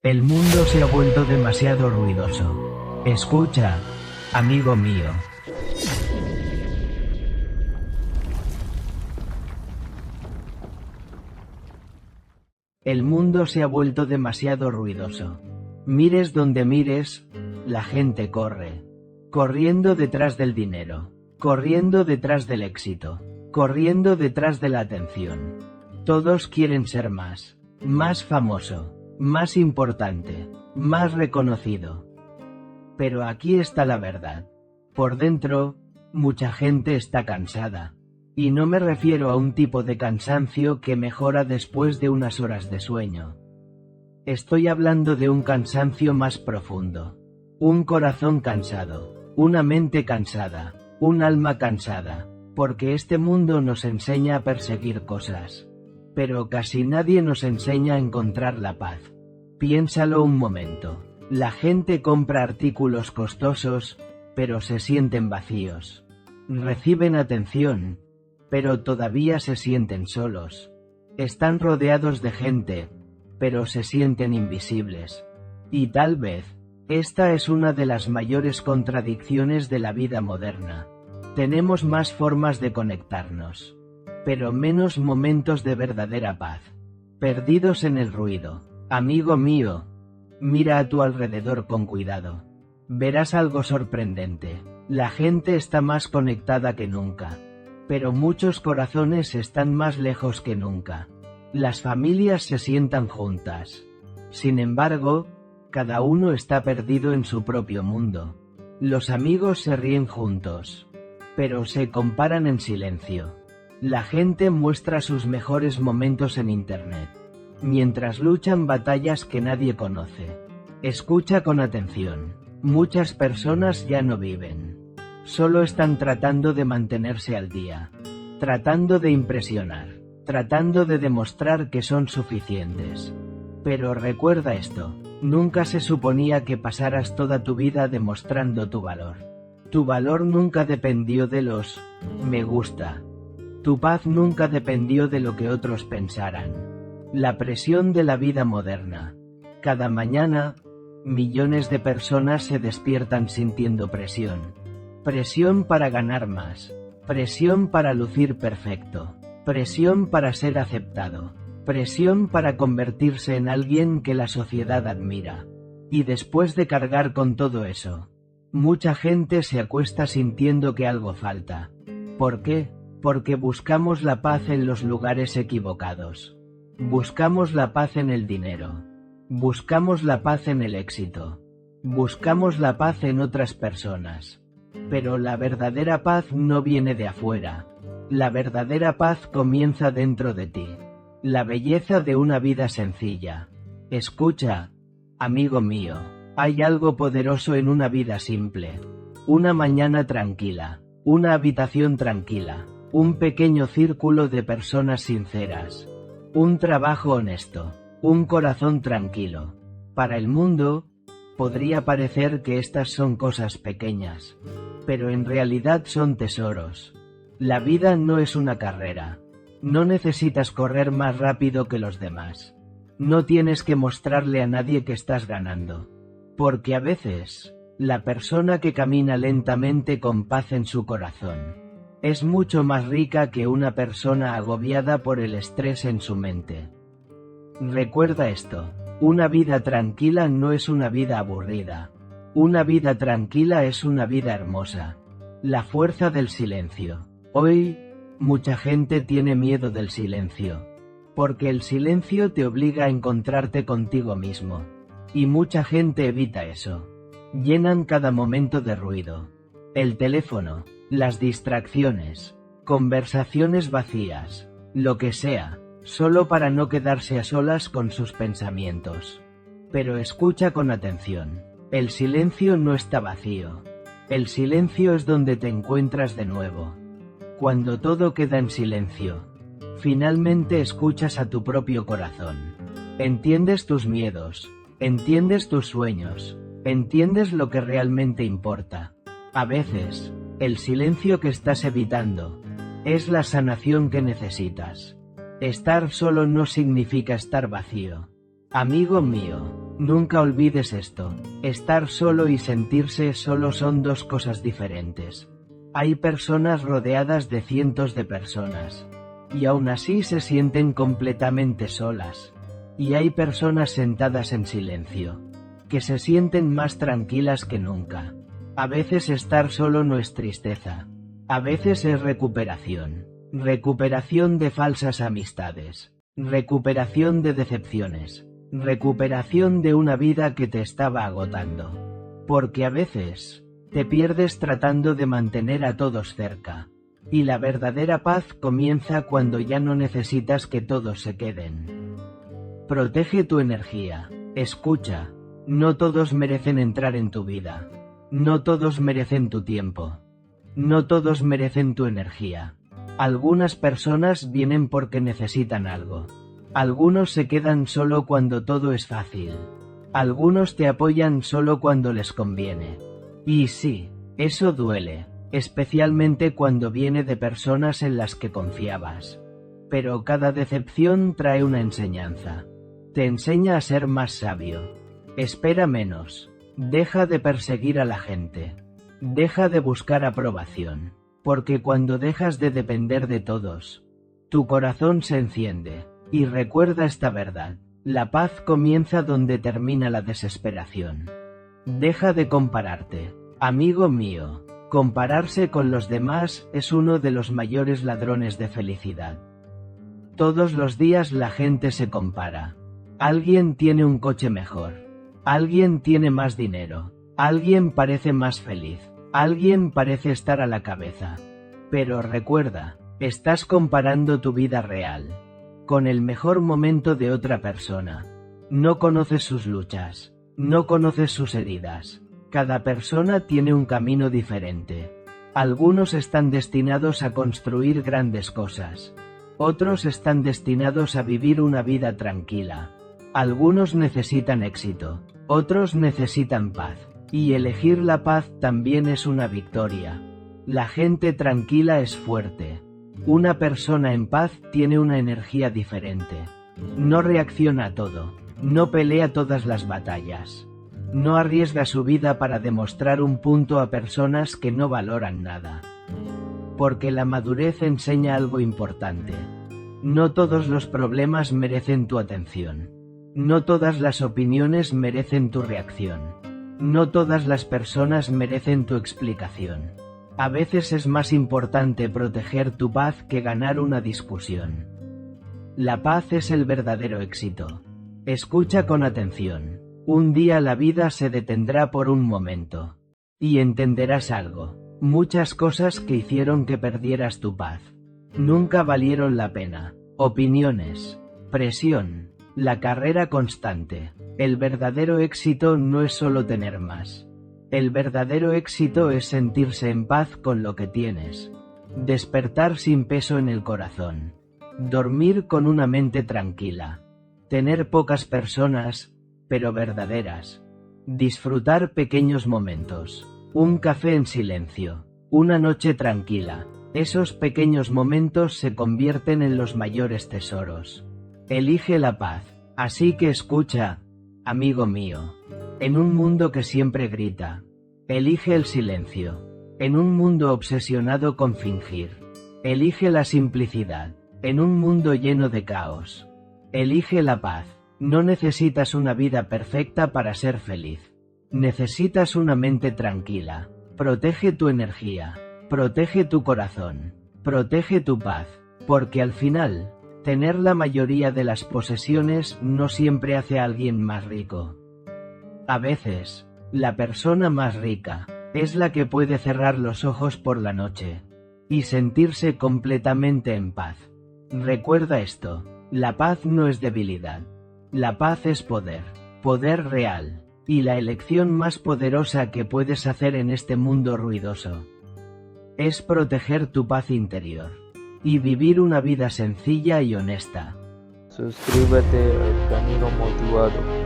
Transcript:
El mundo se ha vuelto demasiado ruidoso. Escucha, amigo mío. El mundo se ha vuelto demasiado ruidoso. Mires donde mires, la gente corre. Corriendo detrás del dinero. Corriendo detrás del éxito. Corriendo detrás de la atención. Todos quieren ser más. Más famoso. Más importante. Más reconocido. Pero aquí está la verdad. Por dentro, mucha gente está cansada. Y no me refiero a un tipo de cansancio que mejora después de unas horas de sueño. Estoy hablando de un cansancio más profundo. Un corazón cansado, una mente cansada, un alma cansada, porque este mundo nos enseña a perseguir cosas. Pero casi nadie nos enseña a encontrar la paz. Piénsalo un momento. La gente compra artículos costosos, pero se sienten vacíos. Reciben atención, pero todavía se sienten solos. Están rodeados de gente, pero se sienten invisibles. Y tal vez, esta es una de las mayores contradicciones de la vida moderna. Tenemos más formas de conectarnos, pero menos momentos de verdadera paz. Perdidos en el ruido. Amigo mío, mira a tu alrededor con cuidado. Verás algo sorprendente. La gente está más conectada que nunca. Pero muchos corazones están más lejos que nunca. Las familias se sientan juntas. Sin embargo, cada uno está perdido en su propio mundo. Los amigos se ríen juntos, pero se comparan en silencio. La gente muestra sus mejores momentos en internet, mientras luchan batallas que nadie conoce. Escucha con atención. Muchas personas ya no viven. Solo están tratando de mantenerse al día, tratando de impresionar, tratando de demostrar que son suficientes. Pero recuerda esto, nunca se suponía que pasaras toda tu vida demostrando tu valor. Tu valor nunca dependió de los me gusta. Tu paz nunca dependió de lo que otros pensaran. La presión de la vida moderna. Cada mañana, millones de personas se despiertan sintiendo presión. Presión para ganar más, presión para lucir perfecto, presión para ser aceptado, presión para convertirse en alguien que la sociedad admira. Y después de cargar con todo eso, mucha gente se acuesta sintiendo que algo falta. ¿Por qué? Porque buscamos la paz en los lugares equivocados. Buscamos la paz en el dinero. Buscamos la paz en el éxito. Buscamos la paz en otras personas. Pero la verdadera paz no viene de afuera. La verdadera paz comienza dentro de ti. La belleza de una vida sencilla. Escucha, amigo mío, hay algo poderoso en una vida simple. Una mañana tranquila, una habitación tranquila, un pequeño círculo de personas sinceras, un trabajo honesto, un corazón tranquilo. Para el mundo, podría parecer que estas son cosas pequeñas, pero en realidad son tesoros. La vida no es una carrera. No necesitas correr más rápido que los demás. No tienes que mostrarle a nadie que estás ganando. Porque a veces, la persona que camina lentamente con paz en su corazón, es mucho más rica que una persona agobiada por el estrés en su mente. Recuerda esto, una vida tranquila no es una vida aburrida. Una vida tranquila es una vida hermosa. La fuerza del silencio. Hoy, mucha gente tiene miedo del silencio, porque el silencio te obliga a encontrarte contigo mismo. Y mucha gente evita eso. Llenan cada momento de ruido. El teléfono, las distracciones, conversaciones vacías, lo que sea, solo para no quedarse a solas con sus pensamientos. Pero escucha con atención. El silencio no está vacío. El silencio es donde te encuentras de nuevo. Cuando todo queda en silencio, finalmente escuchas a tu propio corazón. Entiendes tus miedos, entiendes tus sueños, entiendes lo que realmente importa. A veces, el silencio que estás evitando es la sanación que necesitas. Estar solo no significa estar vacío. Amigo mío, Nunca olvides esto. Estar solo y sentirse solo son dos cosas diferentes. Hay personas rodeadas de cientos de personas, y aún así se sienten completamente solas. Y hay personas sentadas en silencio, que se sienten más tranquilas que nunca. A veces estar solo no es tristeza. A veces es recuperación. Recuperación de falsas amistades. Recuperación de decepciones. Recuperación de una vida que te estaba agotando. Porque a veces te pierdes tratando de mantener a todos cerca. Y la verdadera paz comienza cuando ya no necesitas que todos se queden. Protege tu energía. Escucha. No todos merecen entrar en tu vida. No todos merecen tu tiempo. No todos merecen tu energía. Algunas personas vienen porque necesitan algo. Algunos se quedan solo cuando todo es fácil. Algunos te apoyan solo cuando les conviene. Y sí, eso duele, especialmente cuando viene de personas en las que confiabas. Pero cada decepción trae una enseñanza. Te enseña a ser más sabio. Espera menos. Deja de perseguir a la gente. Deja de buscar aprobación. Porque cuando dejas de depender de todos, tu corazón se enciende. Y recuerda esta verdad. La paz comienza donde termina la desesperación. Deja de compararte. Amigo mío, compararse con los demás es uno de los mayores ladrones de felicidad. Todos los días la gente se compara. Alguien tiene un coche mejor. Alguien tiene más dinero. Alguien parece más feliz. Alguien parece estar a la cabeza. Pero recuerda, estás comparando tu vida real con el mejor momento de otra persona. No conoces sus luchas. No conoces sus heridas. Cada persona tiene un camino diferente. Algunos están destinados a construir grandes cosas. Otros están destinados a vivir una vida tranquila. Algunos necesitan éxito. Otros necesitan paz. Y elegir la paz también es una victoria. La gente tranquila es fuerte. Una persona en paz tiene una energía diferente. No reacciona a todo. No pelea todas las batallas. No arriesga su vida para demostrar un punto a personas que no valoran nada. Porque la madurez enseña algo importante. No todos los problemas merecen tu atención. No todas las opiniones merecen tu reacción. No todas las personas merecen tu explicación. A veces es más importante proteger tu paz que ganar una discusión. La paz es el verdadero éxito. Escucha con atención. Un día la vida se detendrá por un momento. Y entenderás algo. Muchas cosas que hicieron que perdieras tu paz nunca valieron la pena. Opiniones, presión, la carrera constante. El verdadero éxito no es solo tener más. El verdadero éxito es sentirse en paz con lo que tienes. Despertar sin peso en el corazón. Dormir con una mente tranquila. Tener pocas personas, pero verdaderas. Disfrutar pequeños momentos. Un café en silencio. Una noche tranquila. Esos pequeños momentos se convierten en los mayores tesoros. Elige la paz. Así que escucha, amigo mío. En un mundo que siempre grita, elige el silencio. En un mundo obsesionado con fingir, elige la simplicidad. En un mundo lleno de caos, elige la paz. No necesitas una vida perfecta para ser feliz. Necesitas una mente tranquila. Protege tu energía. Protege tu corazón. Protege tu paz. Porque al final, tener la mayoría de las posesiones no siempre hace a alguien más rico. A veces, la persona más rica es la que puede cerrar los ojos por la noche y sentirse completamente en paz. Recuerda esto, la paz no es debilidad. La paz es poder, poder real, y la elección más poderosa que puedes hacer en este mundo ruidoso es proteger tu paz interior y vivir una vida sencilla y honesta. Suscríbete al Camino Motivado.